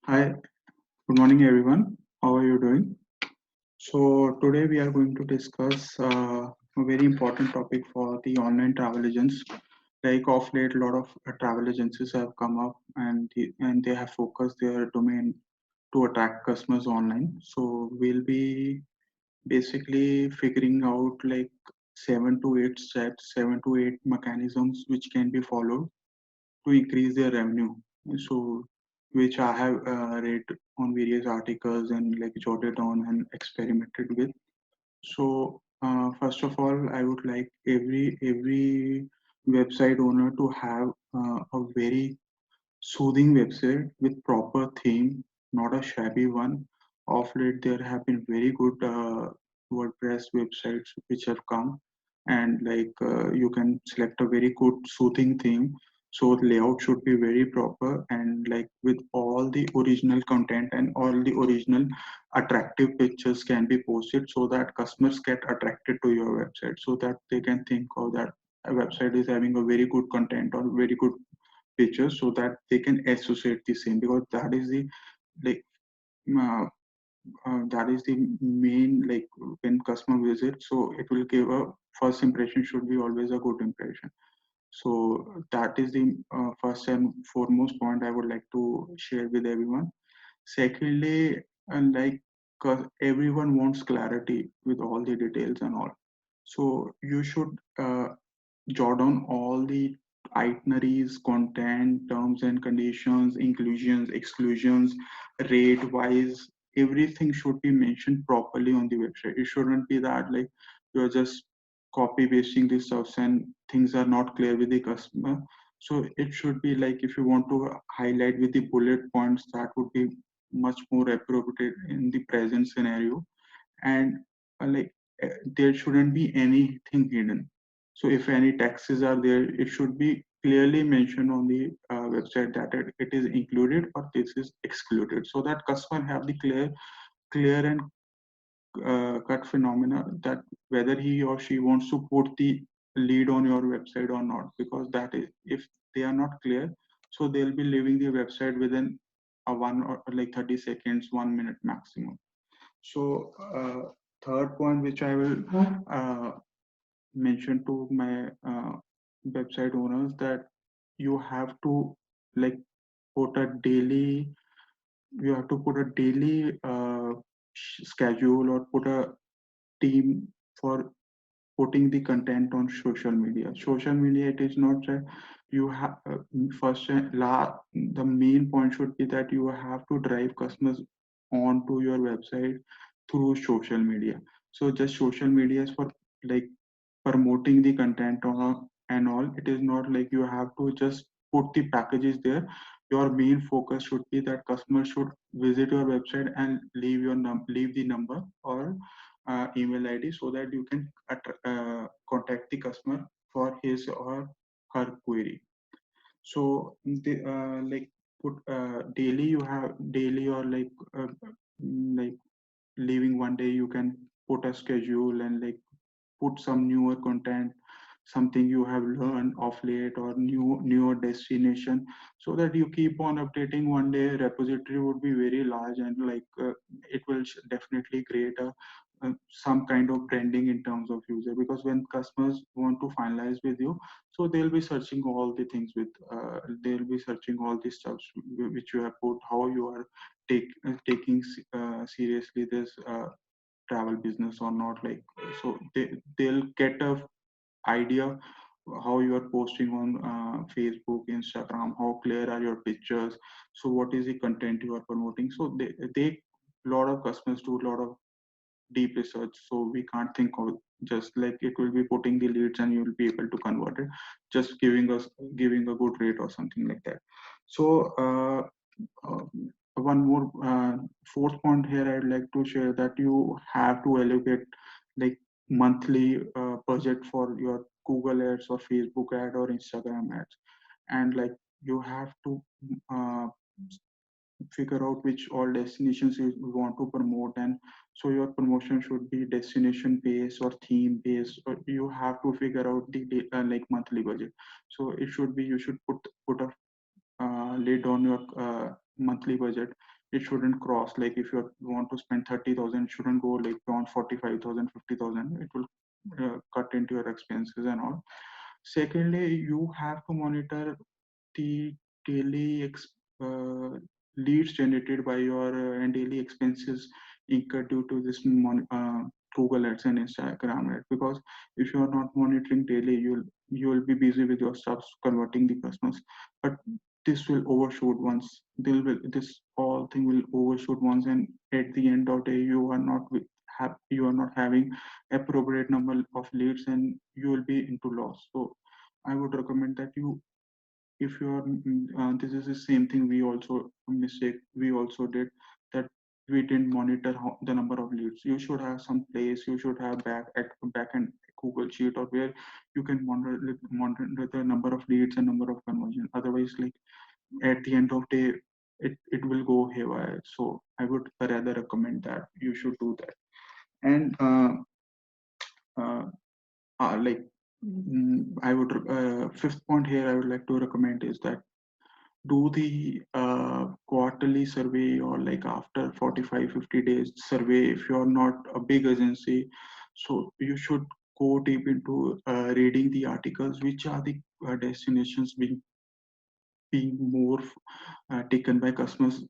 Hi, good morning everyone. How are you doing? So today we are going to discuss a very important topic for the online travel agents. Like of late, a lot of travel agencies have come up and they have focused their domain to attract customers online. So we'll be basically figuring out like 7 to 8 steps, 7 to 8 mechanisms which can be followed to increase their revenue. So, which I have read on various articles and like jotted on and experimented with. So, first of all, I would like every website owner to have a very soothing website with proper theme, not a shabby one. Of late, there have been very good WordPress websites which have come, and you can select a very good soothing theme. So the layout should be very proper and like with all the original content and all the original attractive pictures can be posted so that customers get attracted to your website so that they can think of that a website is having a very good content or very good pictures so that they can associate the same because that is the like uh, that is the main like when customer visit so it will give a first impression should be always a good impression. So that is the first and foremost point I would like to share with everyone. Secondly, like everyone wants clarity with all the details and all, so you should jot down all the itineraries, content, terms and conditions, inclusions, exclusions, rate wise. Everything should be mentioned properly on the website. It shouldn't be that like you're just copy pasting these stuffs and things are not clear with the customer. So it should be like if you want to highlight with the bullet points, that would be much more appropriate in the present scenario. And there shouldn't be anything hidden. So if any taxes are there, it should be clearly mentioned on the website that it is included or this is excluded, so that customer have the clear and cut phenomena that whether he or she wants to put the lead on your website or not. Because that is if they are not clear, so they'll be leaving the website within a one or like 30 seconds, 1 minute maximum. So, third point, which I will mention to my website owners, that you have to like put a daily, you have to put a daily schedule or put a team for putting the content on social media. Social media, it is not that you have first and the main point should be that you have to drive customers onto your website through social media. So just social media is for like promoting the content on and all. It is not like you have to just put the packages there. Your main focus should be that customers should visit your website and leave leave the number or email ID so that you can contact the customer for his or her query. So the like put daily you have daily or like leaving one day you can put a schedule and like put some newer content, something you have learned of late or newer destination, so that you keep on updating. One day repository would be very large and it will definitely create some kind of branding in terms of user, because when customers want to finalize with you, so they'll be searching all the things with they'll be searching all the stuff which you have put, how you are taking seriously this travel business or not. Like so they'll get a idea how you are posting on Facebook, Instagram, how clear are your pictures, so what is the content you are promoting. So they lot of customers do a lot of deep research, so we can't think of just like it will be putting the leads and you will be able to convert it, just giving a good rate or something like that. So uh, one more fourth point here I'd like to share, that you have to allocate like monthly budget for your Google ads or Facebook ad or Instagram ads. And like you have to uh, figure out which all destinations you want to promote. And so your promotion should be destination based or theme based, or you have to figure out the like monthly budget. So it should be, you should put a lid on your monthly budget, it shouldn't cross, like if you want to spend 30,000, it shouldn't go like beyond 45,000, 50,000. It will cut into your expenses and all. Secondly, you have to monitor the daily leads generated by your and daily expenses incurred due to this Google Ads and Instagram Ads. Because if you are not monitoring daily, you'll be busy with your stuff converting the customers, but this will overshoot once. This all thing will overshoot once, and at the end of the day, you are not having appropriate number of leads, and you will be into loss. So I would recommend that you, if you are this is the same thing we also mistake we also did, that we didn't monitor the number of leads. You should have some place, you should have back end Google sheet, or where you can monitor the number of leads and number of conversion. Otherwise, like at the end of day, it will go haywire. So I would rather recommend that you should do that. And uh, like I would fifth point here I would like to recommend is that do the quarterly survey, or like after 45-50 days survey. If you're not a big agency, so you should go deep into reading the articles, which are the destinations being more taken by customers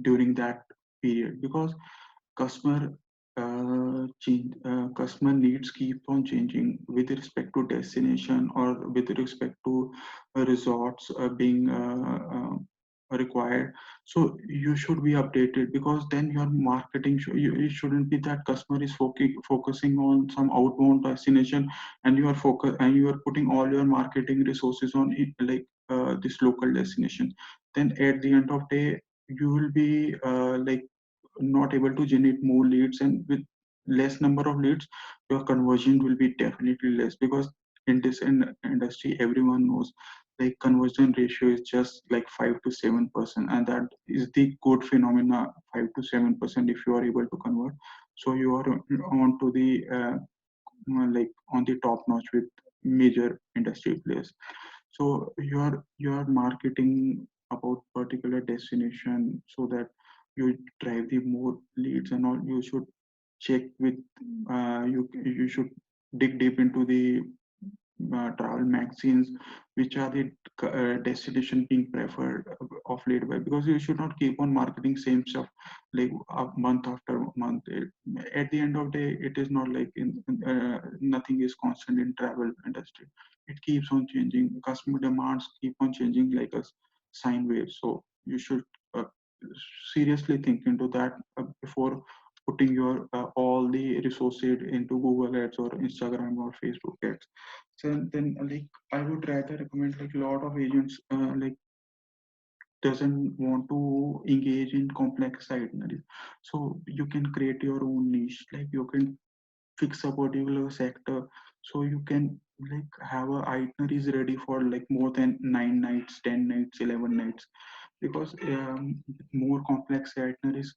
during that period. Because customer customer needs keep on changing with respect to destination, or with respect to resorts being required. So you should be updated, because then your marketing it shouldn't be that customer is focusing on some outbound destination, and you are putting all your marketing resources on it, like this local destination. Then at the end of day, you will be like not able to generate more leads, and with less number of leads, your conversion will be definitely less. Because in this industry, everyone knows like conversion ratio is just like 5 to 7%, and that is the good phenomena. 5 to 7% if you are able to convert, so you are on to the like on the top notch with major industry players. So you're marketing about particular destination, so that you drive the more leads and all. You should check with you should dig deep into the travel magazines, which are the destination being preferred of late by. Because you should not keep on marketing same stuff like month after month. At the end of the day, it is not like nothing is constant in travel industry. It keeps on changing. Customer demands keep on changing like a sine wave. So you should uh, seriously think into that before putting your all the resources into Google Ads or Instagram or Facebook Ads. So then, like I would rather recommend, like a lot of agents like doesn't want to engage in complex itineraries. So you can create your own niche. Like you can fix a particular sector, so you can like have a itineraries ready for like more than 9 nights, 10 nights, 11 nights. Because more complex itineraries,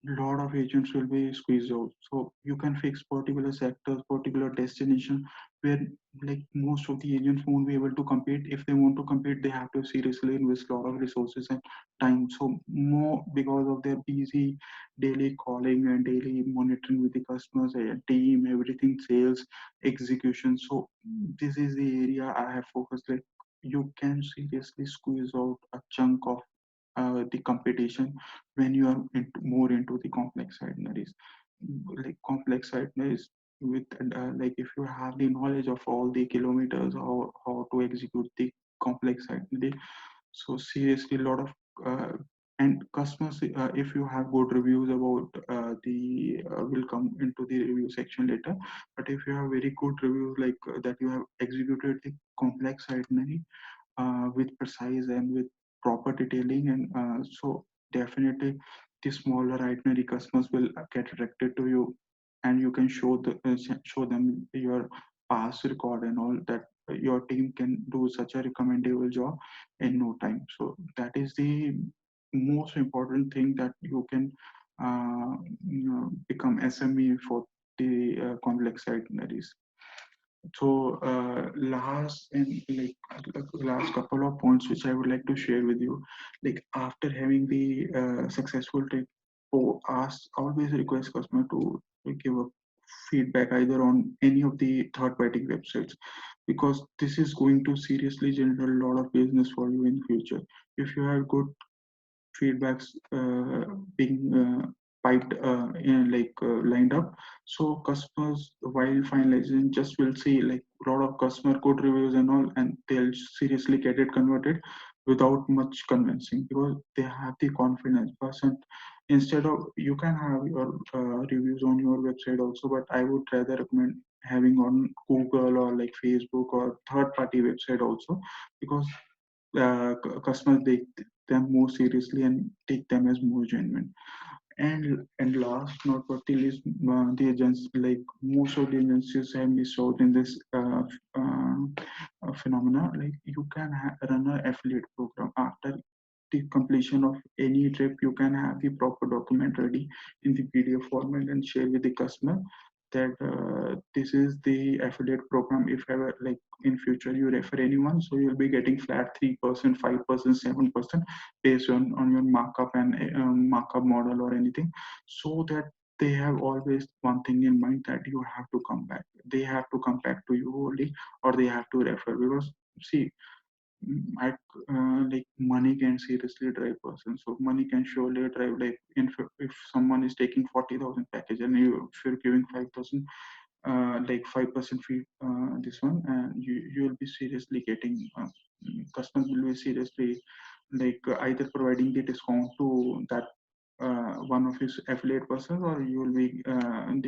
lot of agents will be squeezed out. So you can fix particular sectors, particular destination, where like most of the agents won't be able to compete. If they want to compete, they have to seriously invest a lot of resources and time. So more because of their busy daily calling and daily monitoring with the customers, team, everything, sales, execution. So this is the area I have focused. Like you can seriously squeeze out a chunk of the competition when you are more into the complex itineraries. Like complex itineraries with like if you have the knowledge of all the kilometers, how to execute the complex itinerary. So seriously, a lot of and customers, if you have good reviews about the will come into the review section later. But if you have very good reviews, like that you have executed the complex itinerary with precise and with proper detailing, and so definitely the smaller itinerary customers will get attracted to you, and you can show them your past record and all, that your team can do such a recommendable job in no time. So that is the most important thing, that you can become SME for the complex itineraries. So last and last couple of points which I would like to share with you, like after having the successful take, ask always request customer to give a feedback either on any of the third party websites, because this is going to seriously generate a lot of business for you in future. If you have good feedbacks being piped lined up, so customers while finalizing just will see like a lot of customer good reviews and all, and they'll seriously get it converted without much convincing, because they have the confidence percent. Instead of, you can have your reviews on your website also, but I would rather recommend having on Google or like Facebook or third party website also, because customers take them more seriously and take them as more genuine. And last not but the least, the agents, like most of the agencies have missed out in this phenomena. Like you can run an affiliate program after the completion of any trip. You can have the proper document ready in the PDF format and share with the customer that this is the affiliate program. If ever like in future you refer anyone, so you'll be getting flat 3%, 5%, 7% based on your markup and markup model or anything, so that they have always one thing in mind, that you have to come back. They have to come back to you only, or they have to refer. Because see, I like money can seriously drive person. So money can surely drive, like if someone is taking 40,000 package and if you're giving 5,000, like 5% fee, this one, and you will be seriously getting customer will be seriously either providing the discount to that one of his affiliate persons, or you will be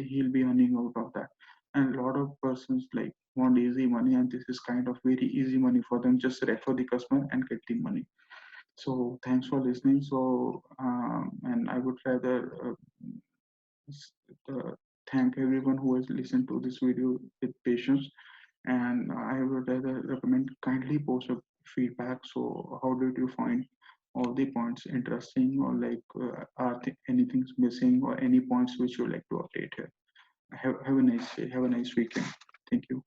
he'll be earning out of that. And a lot of persons like want easy money, and this is kind of very easy money for them. Just refer the customer and get the money. So thanks for listening. So and I would rather s- uh, thank everyone who has listened to this video with patience. And I would rather recommend kindly post a feedback. So how did you find all the points interesting, or are anything's missing, or any points which you like to update here? Have a nice day. Have a nice weekend. Thank you.